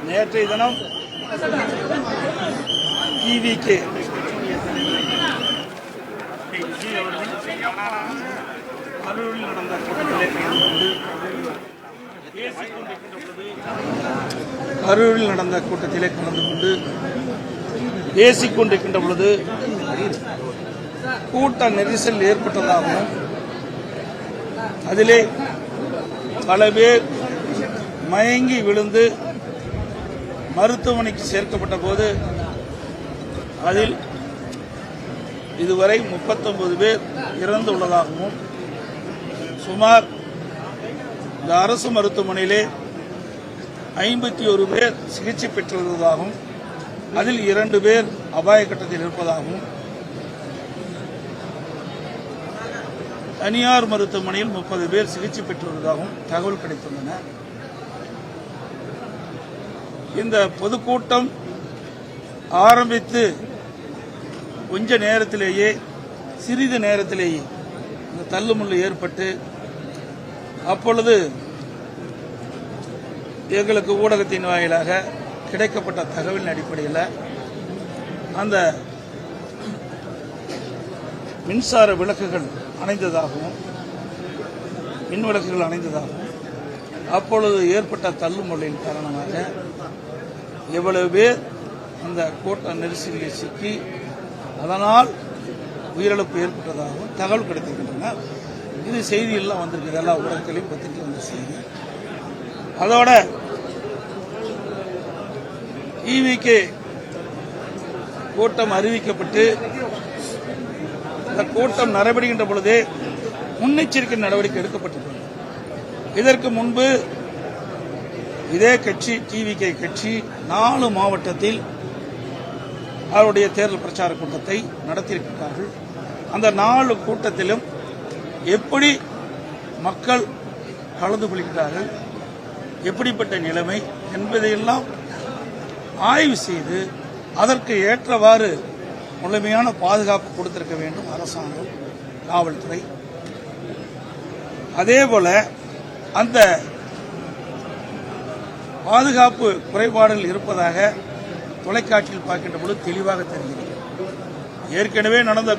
நேற்றைய தினம் டிவிகே கரூரில் நடந்த கூட்டத்திலே கலந்து கொண்டு பேசிக் கொண்டிருக்கின்ற பொழுது கூட்ட நெரிசல் ஏற்பட்டதாகவும் அதிலே பல பேர் மயங்கி விழுந்து மருத்துவமனைக்கு சேர்க்கப்பட்ட போது அதில் இதுவரை 39 பேர் இறந்துள்ளதாகவும் சுமார் இந்த அரசு மருத்துவமனையிலே 51 பேர் சிகிச்சை பெற்றுள்ளதாகவும் அதில் 2 பேர் அபாய கட்டத்தில் இருப்பதாகவும் தனியார் மருத்துவமனையில் 30 பேர் சிகிச்சை பெற்று வருவதாகவும் தகவல் கிடைத்துள்ளன. இந்த பொதுக்கூட்டம் ஆரம்பித்து கொஞ்ச நேரத்திலேயே சிறிது நேரத்திலேயே இந்த தள்ளுமுள்ளு ஏற்பட்டு அப்பொழுது எங்களுக்கு ஊடகத்தின் வாயிலாக கிடைக்கப்பட்ட தகவலின் அடிப்படையில் அந்த மின்சார விளக்குகள் அணைந்ததாகவும் மின் விளக்குகள் அணைந்ததாகவும் அப்பொழுது ஏற்பட்ட தள்ளுமுள்ளின் காரணமாக எவ்வளவு பேர் அந்த கூட்ட நெரிசலில் சிக்கி அதனால் உயிரிழப்பு ஏற்பட்டதாகவும் தகவல் கிடைத்திருக்கின்றன. இது செய்தியெல்லாம் வந்திருக்கு, எல்லா ஊடகத்திலையும் பத்திரிகை வந்த செய்தி. அதோட டிவிகே கூட்டம் அறிவிக்கப்பட்டு இந்த கூட்டம் நடைபெறுகின்ற பொழுதே முன்னெச்சரிக்கை நடவடிக்கை எடுக்கப்பட்டிருக்கிறது. இதற்கு முன்பு இதே கட்சி டிவிகே கட்சி 4 மாவட்டத்தில் அவருடைய தேர்தல் பிரச்சார கூட்டத்தை நடத்தியிருக்கிறார்கள். அந்த 4 கூட்டத்திலும் எப்படி மக்கள் கலந்து கொள்கிறார்கள், எப்படிப்பட்ட நிலைமை என்பதையெல்லாம் ஆய்வு செய்து அதற்கு ஏற்றவாறு முழுமையான பாதுகாப்பு கொடுத்திருக்க வேண்டும் அரசாங்கம், காவல்துறை. அதேபோல அந்த பாதுகாப்பு குறைபாடுகள் இருப்பதாக தொலைக்காட்சியில் பார்க்கின்ற பொழுது தெளிவாக தெரிகிறது. ஏற்கனவே நடந்த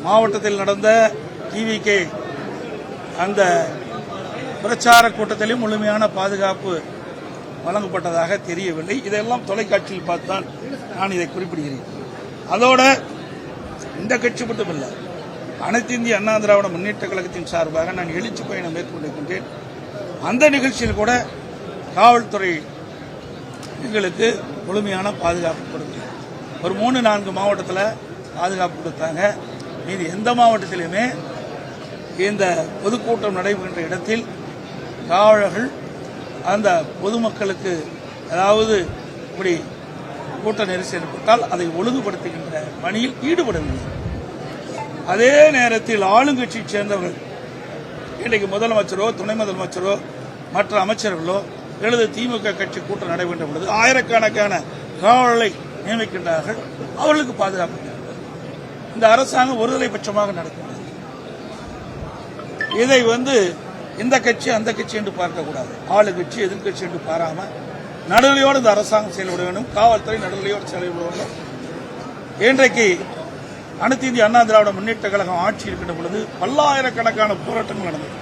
மாவட்டத்தில் நடந்த டிவிகே அந்த பிரச்சார கூட்டத்திலும் முழுமையான பாதுகாப்பு வழங்கப்பட்டதாக தெரியவில்லை. இதெல்லாம் தொலைக்காட்சியில் பார்த்துதான் நான் இதை குறிப்பிடுகிறேன். அதோட இந்த கட்சி மட்டுமில்லை, அனைத்து இந்திய அண்ணா திராவிட முன்னேற்ற கழகத்தின் சார்பாக நான் எழுச்சி பயணம் மேற்கொண்டிருக்கின்றேன். அந்த நிகழ்ச்சியில் கூட காவல்துறை எங்களுக்கு முழுமையான பாதுகாப்பு கொடுத்தாங்க. ஒரு 3-4 மாவட்டத்தில் பாதுகாப்பு கொடுத்தாங்க. மீது எந்த மாவட்டத்திலுமே இந்த பொதுக்கூட்டம் நடைபெறுகின்ற இடத்தில் காவலர்கள் அந்த பொதுமக்களுக்கு அதாவது இப்படி கூட்ட நெரிசல் ஏற்பட்டால் அதை ஒழுங்குபடுத்துகின்ற பணியில் ஈடுபடவில்லை. அதே நேரத்தில் ஆளுங்கட்சியைச் சேர்ந்தவர்கள் இன்றைக்கு முதலமைச்சரோ துணை முதலமைச்சரோ மற்ற அமைச்சர்களோ எழுது திமுக கட்சி கூட்டம் நடைபெற்ற பொழுது ஆயிரக்கணக்கான காவலர்களை நியமிக்கின்றார்கள். அவர்களுக்கு பாதுகாப்பு இந்த அரசாங்கம் ஒருதலை பட்சமாக நடக்கின்றது. இதை இந்த கட்சி அந்த கட்சி என்று பார்க்கக்கூடாது, ஆளுங்கட்சி எதிர்கட்சி என்று பாராம நடுநிலையோடு இந்த அரசாங்கம் செயல்பட வேண்டும், காவல்துறை நடுநிலையோடு செயல்பட வேண்டும். இன்றைக்கு அனைத்து இந்திய அண்ணா திராவிட முன்னேற்ற கழகம் ஆட்சி இருக்கின்ற பொழுது பல்லாயிரக்கணக்கான போராட்டங்கள் நடந்தது.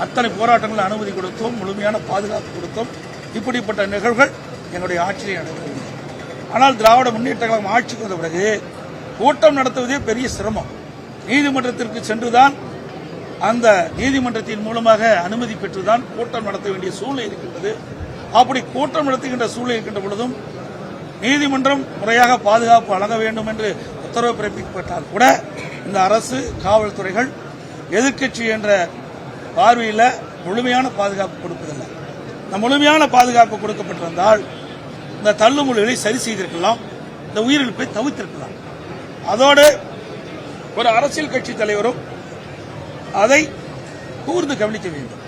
அத்தனை போராட்டங்கள் அனுமதி கொடுத்தோம், முழுமையான பாதுகாப்பு கொடுத்தோம். இப்படிப்பட்ட நிகழ்வுகள் எங்களுடைய ஆட்சியிலே நடைபெறுகிறது. ஆனால் திராவிட முன்னேற்ற கழகம் ஆட்சிக்கு வந்த பிறகு கூட்டம் நடத்துவதே பெரிய சிரமம். நீதிமன்றத்திற்கு சென்றுதான் அந்த நீதிமன்றத்தின் மூலமாக அனுமதி பெற்றுதான் கூட்டம் நடத்த வேண்டிய சூழ்நிலை இருக்கின்றது. அப்படி கூட்டம் நடத்துகின்ற சூழ்நிலை இருக்கின்ற பொழுதும் நீதிமன்றம் முறையாக பாதுகாப்பு வழங்க வேண்டும் என்று உத்தரவு பிறப்பிக்கப்பட்டால் கூட இந்த அரசு காவல்துறைகள் எதிர்க்கட்சி என்ற பார்வையில் முழுமையான பாதுகாப்பு கொடுப்பதில்லை. இந்த முழுமையான பாதுகாப்பு கொடுக்கப்பட்டிருந்தால் இந்த தள்ளுமுள்ளுகளை சரி செய்திருக்கலாம், இந்த உயிரிழப்பை தவிர்த்திருக்கலாம். அதோடு ஒரு அரசியல் கட்சி தலைவரும் அதை கூர்ந்து கவனிக்க வேண்டும்.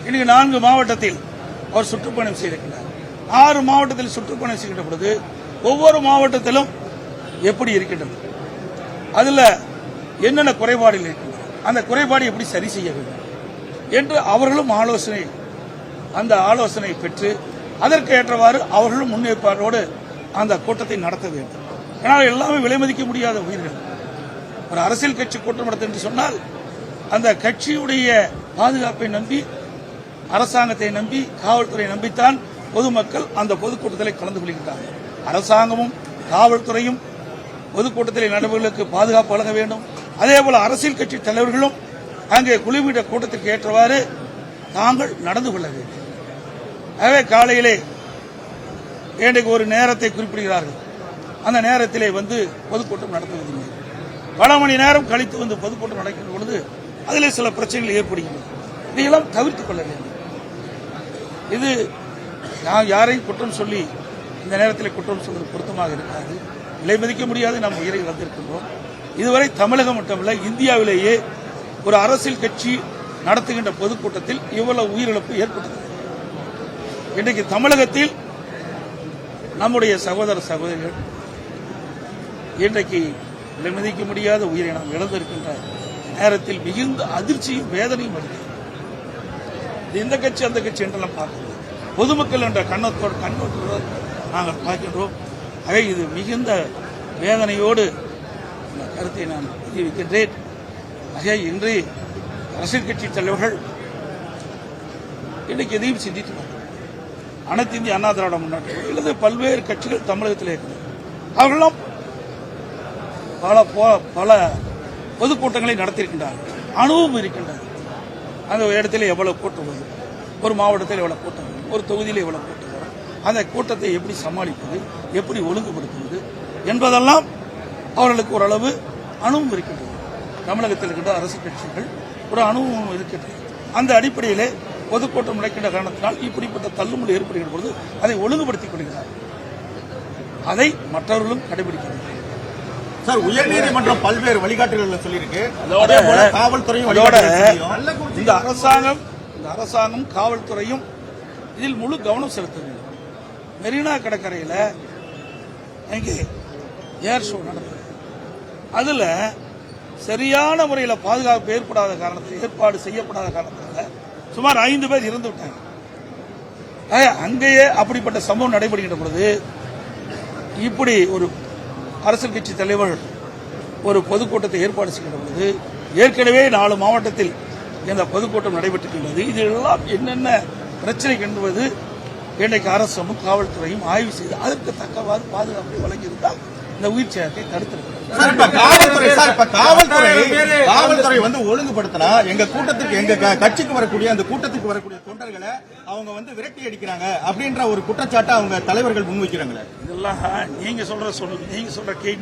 இன்னைக்கு 4 மாவட்டத்தில் அவர் சுற்றுப்பயணம் செய்திருக்கிறார். 6 மாவட்டத்தில் சுற்றுப்பயணம் செய்கின்ற பொழுது ஒவ்வொரு மாவட்டத்திலும் எப்படி இருக்கின்றது, அதில் என்னென்ன குறைபாடுகள் இருக்கின்றன, அந்த குறைபாடு எப்படி சரி செய்ய வேண்டும் என்று அவர்களும் ஆலோசனை பெற்று அதற்கு ஏற்றவாறு அவர்களும் முன்னேற்பாட்டோடு அந்த கூட்டத்தை நடத்த வேண்டும். ஏன்னால் எல்லாமே விலை மதிக்க முடியாத உயிர்கள். ஒரு அரசியல் கட்சி கூட்டம் நடத்த என்று சொன்னால் அந்த கட்சியுடைய பாதுகாப்பை நம்பி, அரசாங்கத்தை நம்பி, காவல்துறையை நம்பித்தான் பொதுமக்கள் அந்த பொதுக்கூட்டத்தில் கலந்து கொள்கின்றார்கள். அரசாங்கமும் காவல்துறையும் பொதுக்கூட்டத்தில் நடைபெறுவதற்கு பாதுகாப்பு வழங்க வேண்டும். அதேபோல அரசியல் கட்சி தலைவர்களும் அங்கே குழுவிட கூட்டத்திற்கு ஏற்றவாறு தாங்கள் நடந்து கொள்ள வேண்டும். ஆகவே காலையிலே இன்றைக்கு ஒரு நேரத்தை குறிப்பிடுகிறார்கள். அந்த நேரத்திலே வந்து பொதுக்கூட்டம் நடத்துவதில்லை. பல மணி நேரம் கழித்து வந்து பொதுக்கூட்டம் நடக்கின்ற பொழுது அதிலே சில பிரச்சனைகள் ஏற்படுகின்றன. இதையெல்லாம் தவிர்த்துக் கொள்ள வேண்டும். இது நான் யாரையும் குற்றம் சொல்லி இந்த நேரத்தில் குற்றம் சொல்வது பொருத்தமாக இருக்காது. விலை மதிக்க முடியாது நாம் உயிரை இழந்திருக்கின்றோம். இதுவரை தமிழகம் மட்டுமல்ல, இந்தியாவிலேயே ஒரு அரசியல் கட்சி நடத்துகின்ற பொதுக்கூட்டத்தில் இவ்வளவு உயிரிழப்பு ஏற்பட்டது. இன்றைக்கு தமிழகத்தில் நம்முடைய சகோதர சகோதரிகள் இன்றைக்கு விலை மதிக்க முடியாத உயிரை நாம் இழந்திருக்கின்ற நேரத்தில் மிகுந்த அதிர்ச்சியும் வேதனையும் வருகிறது. இந்த கட்சி அந்த கட்சி என்றெல்லாம் பார்க்கிறது, பொதுமக்கள் என்ற கண்ணோட்டத்தோடு நாங்கள் பார்க்கின்றோம். ஆக இது மிகுந்த வேதனையோடு இந்த கருத்தை நான் பதிவிக்கின்றேன். ஆக இன்று அரசியல் கட்சி தலைவர்கள் இன்றைக்கு எதையும் சிந்தித்து அனைத்து இந்திய அண்ணா திராவிட முன்னேற்ற அல்லது பல்வேறு கட்சிகள் தமிழகத்தில் இருக்கிறது. அவர்களும் பல பொதுக்கூட்டங்களை நடத்தியிருக்கின்றார்கள். அனுபவம் இருக்கின்றது. அந்த இடத்துல எவ்வளவு கூட்டம் வரும், ஒரு மாவட்டத்தில் எவ்வளவு கூட்டம் வரும், ஒரு தொகுதியில் எவ்வளவு கூட்டம் வரும், அந்த கூட்டத்தை எப்படி சமாளிப்பது, எப்படி ஒழுங்குபடுத்துவது என்பதெல்லாம் அவர்களுக்கு ஓரளவு அனுபவம் இருக்கின்றது. தமிழகத்தில் இருக்கின்ற அரசியல் கட்சிகள் ஒரு அனுபவம் இருக்கின்றது. அந்த அடிப்படையிலே பொதுக்கூட்டம் நடக்கின்ற காரணத்தினால் இப்படிப்பட்ட தள்ளுமுறை ஏற்படுகின்ற பொழுது அதை ஒழுங்குபடுத்திக் கொள்கிறார். அதை மற்றவர்களும் கடைபிடிக்கிறார்கள். சார், உயர்நீதிமன்றம் பல்வேறு வழிகாட்டுகள் சொல்லியிருக்கு. காவல்துறையும் இந்த அரசாங்கம் காவல்துறையும் இதில் முழு கவனம் செலுத்த வேண்டும். மெரினா கடற்கரையில் இங்கே ஏர் ஷோ நடந்தது. அதுல சரியான முறையில் பாதுகாப்பு ஏற்பாடு செய்யப்படாத காரணத்தில் சுமார் 5 பேர் இறந்து விட்டாங்க. அங்கேயே அப்படிப்பட்ட சம்பவம் நடைபெறுகின்ற பொழுது இப்படி ஒரு அரசியல் கட்சி தலைவர் ஒரு பொதுக்கூட்டத்தை ஏற்பாடு செய்கின்ற பொழுது ஏற்கனவே 4 மாவட்டத்தில் இந்த பொதுக்கூட்டம் நடைபெற்றிருக்கின்றது. இதெல்லாம் என்னென்ன பிரச்சனை என்பது இன்றைக்கு அரசும் காவல்துறையும் ஆய்வு செய்து அதற்கு தக்கவாறு பாதுகாப்பை வழங்கியிருந்தால் இந்த உயிர் சேதத்தை தடுத்திருக்கிறது. காவல்துறை வந்து ஒழுங்குபடுத்தினா எங்க கூட்டத்துக்கு, எங்க கட்சிக்கு வரக்கூடிய அந்த கூட்டத்துக்கு வரக்கூடிய தொண்டர்களை அவங்க வந்து விரட்டி அடிக்கிறாங்க அப்படின்ற ஒரு குற்றச்சாட்டை அவங்க தலைவர்கள் முன்வைக்கிறாங்களே. இதெல்லாம் நீங்க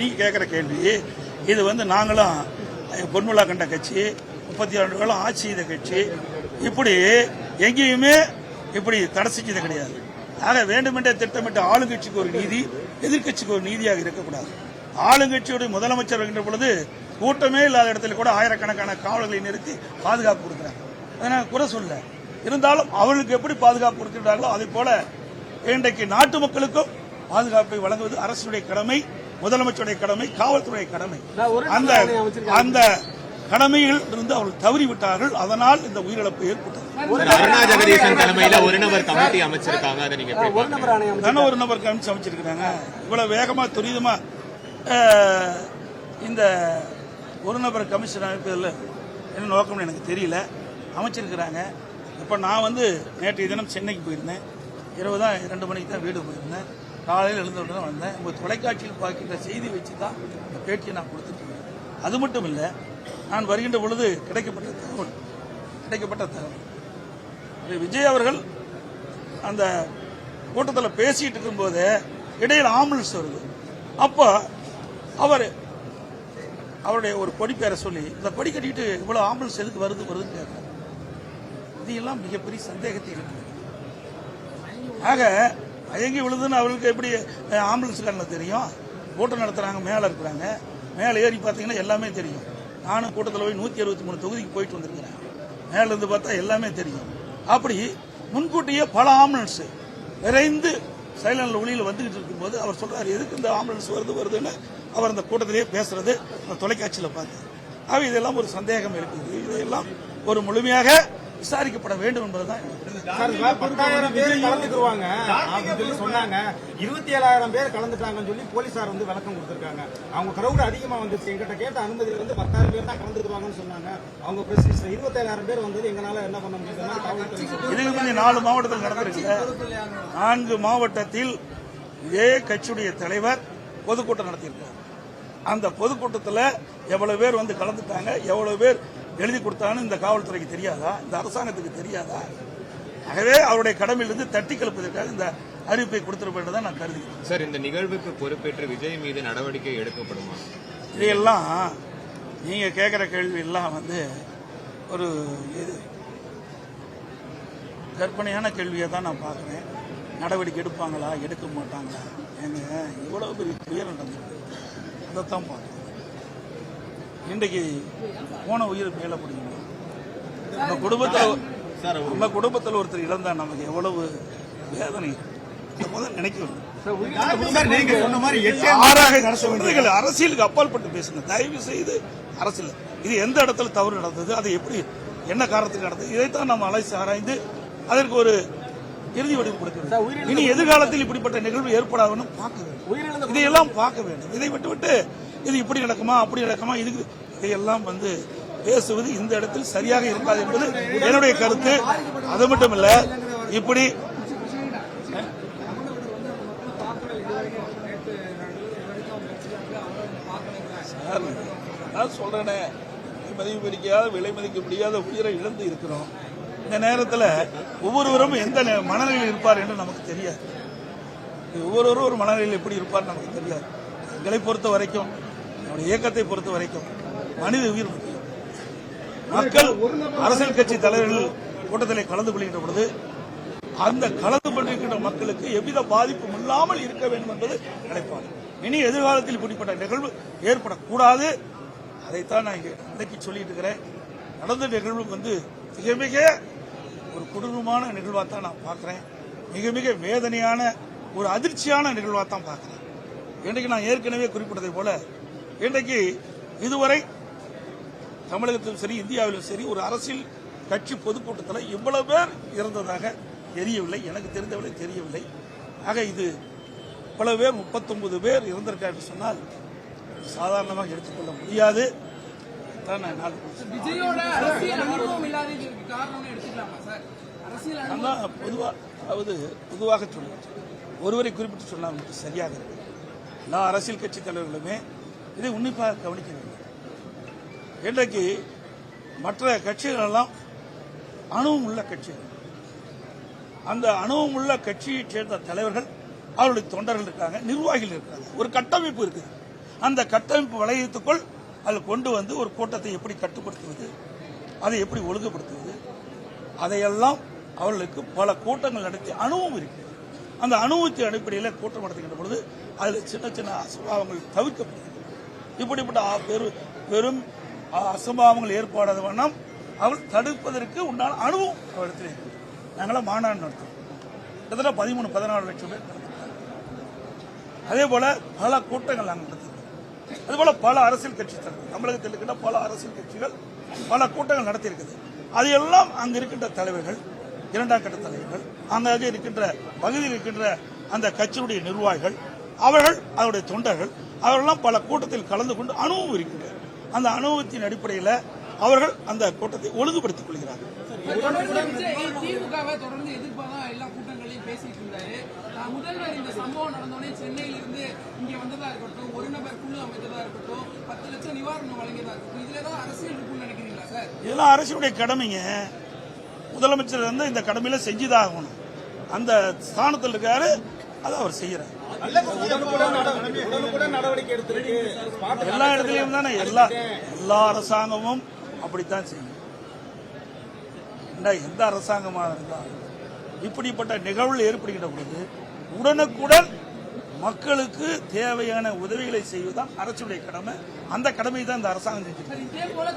நீங்க கேட்கிற கேள்வி. இது வந்து நாங்களும் பொன்முலா கண்ட கட்சி, 32 ஆண்டுகளும் ஆட்சி செய்த கட்சி, இப்படி எங்கேயுமே இப்படி தடை செஞ்சது கிடையாது. ஆக வேண்டுமென்றே திட்டமிட்ட ஆளுங்கட்சிக்கு ஒரு நீதி, எதிர்கட்சிக்கு ஒரு நீதியாக இருக்கக்கூடாது. ஆளுங்கட்சியுடைய முதலமைச்சர் வருகின்ற பொழுது கூட்டமே இல்லாத இடத்துல கூட ஆயிரக்கணக்கான காவலர்களை நிறுத்தி பாதுகாப்பு கொடுக்கிறாங்க. அதனால குறை சொல்ல, இருந்தாலும் அவர்களுக்கு எப்படி பாதுகாப்பு கொடுக்கிறார்களோ அதே போல இன்றைக்கு நாட்டு மக்களுக்கும் பாதுகாப்பை வழங்குவது அரசுடைய கடமை, முதலமைச்சருடைய கடமை, காவல்துறை கடமை. அந்த கடமையில் இருந்து அவர்கள் தவறிவிட்டார்கள். அதனால் இந்த உயிரிழப்பு ஏற்பட்டது. அருணா ஜெகதீசன் தலைமையில ஒரு நபர் கமிட்டி அமைச்சிருக்காங்க. ஒரு நபர் கமிட்டி அமைச்சிருக்காங்க. இவ்வளவு வேகமா துரிதமா இந்த ஒரு நபர் கமிஷன் அமைப்பதில் என்ன நோக்கம்னு எனக்கு தெரியல. அமைச்சிருக்கிறாங்க. இப்போ நான் வந்து நேற்றைய தினம் சென்னைக்கு போயிருந்தேன். இரவு தான் 2 மணிக்கு தான் வீடு போயிருந்தேன். காலையில் எழுந்தவுடன் தான் வந்தேன். உங்கள் தொலைக்காட்சியில் பார்க்கின்ற செய்தி வச்சு தான் இந்த பேட்டியை நான் கொடுத்துட்டு இருக்கேன். அது மட்டும் இல்லை, நான் வருகின்ற பொழுது கிடைக்கப்பட்ட தகவல் விஜய் அவர்கள் அந்த கூட்டத்தில் பேசிட்டு இருக்கும்போது இடையில் ஆம்புலன்ஸ் வருது. அப்போ அவருடைய ஒரு கொடி பேரை சொல்லி இந்த கொடி கட்டிட்டு இவ்வளவு ஆம்புலன்ஸ் எதுக்கு வருதுன்னு கேட்கிறார். இதெல்லாம் மிகப்பெரிய சந்தேகத்தை இருக்கு. ஆக அயங்கி விழுதுன்னு அவர்களுக்கு எப்படி ஆம்புலன்ஸுக்காரங்களுக்கு தெரியும்? கூட்டம் நடத்துறாங்க, மேலே இருக்கிறாங்க, மேலே ஏறி பார்த்தீங்கன்னா எல்லாமே தெரியும். நானும் கூட்டத்தில் போய் 163 தொகுதிக்கு போயிட்டு வந்திருக்கிறேன். மேல இருந்து பார்த்தா எல்லாமே தெரியும். அப்படி முன்கூட்டியே பல ஆம்புலன்ஸ் விரைந்து சைலண்ட் ஒளியில் வந்துகிட்டு இருக்கும்போது அவர் சொல்றாரு, எதுக்கு இந்த ஆம்புலன்ஸ் வருதுன்னு அவர் அந்த கூட்டத்திலேயே பேசுறது தொலைக்காட்சியில் பார்த்தார். இதெல்லாம் ஒரு சந்தேகம் இருக்குது. இதையெல்லாம் ஒரு முழுமையாக விசாரிக்கப்பட வேண்டும் என்பதுதான் சார், 10,000 பேர் கலந்துக்குவாங்க அப்படின்னு சொல்லி சொன்னாங்க. 27,000 பேர் கலந்துட்டாங்கன்னு சொல்லி போலீசார் வந்து விளக்கம் கொடுத்திருக்காங்க. அவங்க கிரௌட் அதிகமா வந்துருச்சு, எங்கிட்ட கேட்ட அனுமதியில வந்து 10,000 பேர் தான் கலந்துக்குவாங்கன்னு சொன்னாங்க. அவங்க பிரஸ் 27,000 பேர் வந்தது எங்களால என்ன பண்ண முடியுதுன்னா காவல்துறை இதுக்கு முந்தைய 4 மாவட்டத்தில் நடந்திருக்கு. 4 மாவட்டத்தில் இதே கட்சியுடைய தலைவர் பொதுக்கூட்டம் நடத்தியிருக்கார். அந்த பொதுக்கூட்டத்தில் எவ்வளவு பேர் வந்து கலந்துட்டாங்க, எவ்வளவு பேர் எழுதி கொடுத்தாங்கன்னு இந்த காவல்துறைக்கு தெரியாதா, இந்த அரசாங்கத்துக்கு தெரியாதா? ஆகவே அவருடைய கடமையிலிருந்து தட்டி கலப்பதற்காக இந்த அறிவிப்பை கொடுத்திருப்பதை நான் கருதுகிறேன். சார், இந்த நிகழ்வுக்கு பொறுப்பேற்ற விஜய் மீது நடவடிக்கை எடுக்கப்படுமா? இதையெல்லாம் நீங்க கேட்கிற கேள்வி எல்லாம் வந்து ஒரு கற்பனையான கேள்வியை தான் நான் பார்க்குறேன். நடவடிக்கை எடுப்பாங்களா எடுக்க மாட்டாங்களா? ஏங்க இவ்வளவு பெரிய துயரம் நடந்திருக்கு, அதைத்தான் பார்க்கணும். இன்றைக்கு போன உயிர் மேல முடியும். நம்ம குடும்பத்தில் ஒருத்தர் இழந்தா நமக்கு எவ்வளவு வேதனை முதல் நினைக்கணும். நீங்க சொன்ன மாதிரி அரசியலுக்கு அப்பாற்பட்டு பேசுங்க தயவு செய்து. அரசியல் இது எந்த இடத்துல தவறு நடந்தது, அது எப்படி என்ன காரணத்துக்கு நடந்தது, இதைத்தான் நம்ம அலைசி ஆராய்ந்து அதற்கு ஒரு இறுதி வடிவு கொடுக்கிறது. இனி எதிர்காலத்தில் இப்படிப்பட்ட நிகழ்வு ஏற்படாதுன்னு பார்க்க வேண்டும். இதையெல்லாம் பார்க்க வேண்டும். இதை விட்டு இது இப்படி நடக்குமா அப்படி நடக்குமா, இதுக்கு இதையெல்லாம் வந்து பேசுவது இந்த இடத்தில் சரியாக இருக்காது என்பது என்னுடைய கருத்து. அது மட்டும் இல்ல, இப்படி நான் சொல்றேனே, மதிப்பிடிக்காத விலை மதிக்க முடியாத உயிரை இழந்து இருக்கிறோம். இந்த நேரத்தில் ஒவ்வொருவரும் எந்த மனநிலையில் இருப்பார் என்று நமக்கு தெரியாது. ஒவ்வொருவரும் ஒரு மனநிலையில் எப்படி இருப்பார் நமக்கு தெரியாது. எங்களை பொறுத்த வரைக்கும், நம்முடைய இயக்கத்தை பொறுத்த வரைக்கும் மனித உயிர் முக்கியம். மக்கள் அரசியல் கட்சி தலைவர்கள் கூட்டத்தில் கலந்து கொள்கின்ற பொழுது அந்த கலந்து கொண்டிருக்கின்ற மக்களுக்கு எவ்வித பாதிப்பும் இல்லாமல் இருக்க வேண்டும் என்பது நினைப்பார். இனி எதிர்காலத்தில் இப்படிப்பட்ட நிகழ்வு ஏற்படக்கூடாது. அதைத்தான் நான் இன்னைக்கு சொல்லிட்டு இருக்கிறேன். நடந்த நிகழ்வு வந்து மிக மிக ஒரு கொடூரமான நிகழ்வாக தான் நான் பார்க்கிறேன். மிக மிக வேதனையான ஒரு அதிர்ச்சியான நிகழ்வாக தான் பார்க்கிறேன். இன்றைக்கு நான் ஏற்கனவே குறிப்பிட்டதை போல இன்றைக்கு இதுவரை தமிழகத்திலும் சரி இந்தியாவிலும் சரி ஒரு அரசியல் கட்சி பொதுக்கூட்டத்தில் இவ்வளவு பேர் இறந்ததாக தெரியவில்லை, எனக்கு தெரிந்தவரை தெரியவில்லை. ஆக இது இவ்வளவு பேர் 39 பேர் இறந்திருக்கார் என்று சொன்னால் சாதாரணமாக எடுத்துக்கொள்ள முடியாது. பொதுவாக சொல்லுவேன், ஒருவரை குறிப்பிட்டு சொன்னால் சரியாக இருக்கு. எல்லா அரசியல் கட்சி தலைவர்களுமே இதை உன்னிப்பாக கவனிக்க வேண்டும். இன்றைக்கு மற்ற கட்சிகள் எல்லாம் அணுவும் உள்ள கட்சிகள். அந்த அணுவும் உள்ள கட்சியைச் சேர்ந்த தலைவர்கள், அவருடைய தொண்டர்கள் இருக்காங்க, நிர்வாகிகள் இருக்காங்க, ஒரு கட்டமைப்பு இருக்குது. அந்த கட்டமைப்பு வளையத்துக்குள் அதில் கொண்டு வந்து ஒரு கூட்டத்தை எப்படி கட்டுப்படுத்துவது, அதை எப்படி ஒழுங்குபடுத்துவது, அதையெல்லாம் அவர்களுக்கு பல கூட்டங்கள் நடத்தி அனுபவம் இருக்கு. அந்த அனுபவத்தின் அடிப்படையில் கூட்டம் நடத்துகின்ற பொழுது அதில் சின்ன சின்ன அசம்பாவங்கள் தவிர்க்கப்படுகிறது. இப்படிப்பட்ட பெரும் அசம்பாவங்கள் ஏற்படாத வண்ணம் அவள் தடுப்பதற்கு உண்டான அனுபவம் அவரிடத்தில் இருக்கு. நாங்களாம் மாநாடு நடத்துவோம், கிட்டத்தட்ட 13-14 லட்சம் பேர் நடத்துகிறோம். அதே போல பல கூட்டங்கள் நாங்கள் நடத்துகிறோம். அதுபோல பல அரசியல் கட்சி தலைவர்கள், தமிழகத்தில் இருக்கின்ற பல அரசியல் கட்சிகள் பல கூட்டங்கள் நடத்தியிருக்குது. அதையெல்லாம் அங்கு இருக்கின்ற தலைவர்கள், 2ஆம் கட்ட தலைவர்கள், அங்கே இருக்கின்ற பகுதியில் இருக்கின்ற அந்த கட்சியுடைய நிர்வாகிகள், அவர்கள் அவருடைய தொண்டர்கள், அவர்களெல்லாம் பல கூட்டத்தில் கலந்து கொண்டு அனுபவம் இருக்கின்றனர். அந்த அனுபவத்தின் அடிப்படையில் அவர்கள் அந்த கூட்டத்தை ஒழுங்குபடுத்திக் கொள்கிறார்கள். திமுகவை தொடர்ந்து எதிர்ப்பாக எல்லா கூட்டங்களையும் பேசிட்டு இருந்தாரு. முதல்வர் இந்த சம்பவம் நடந்தோடனே சென்னையில இருந்து இங்க வந்ததா இருக்கட்டும், ஒரு நபர் குழு அமைச்சதா இருக்கட்டும், 10 லட்சம் நிவாரணம் வழங்கியதா இருக்கட்டும், இதுலதான் அரசியல் இருக்குன்னு நினைக்கிறீங்களா சார்? இதெல்லாம் அரசுடைய கடமைங்க. முதலமைச்சர் வந்து இந்த கடமையில செஞ்சுதான் ஆகணும். அந்த ஸ்தானத்தில் இருக்காரு, அதை அவர் செய்யறாரு. எல்லா இடத்துலயும் தானே எல்லா அரசாங்கமும் அப்படித்தான் செய்யும். எந்த அரசாங்கமாக இருந்தாலும் இப்படிப்பட்ட நிகழ்வுகள் ஏற்படுகின்ற பொழுது உடனுக்குடன் மக்களுக்கு தேவையான உதவிகளை செய்வதுதான் அரசுடைய கடமை. அந்த கடமை தான் இந்த அரசாங்கம் செஞ்சிருக்கு.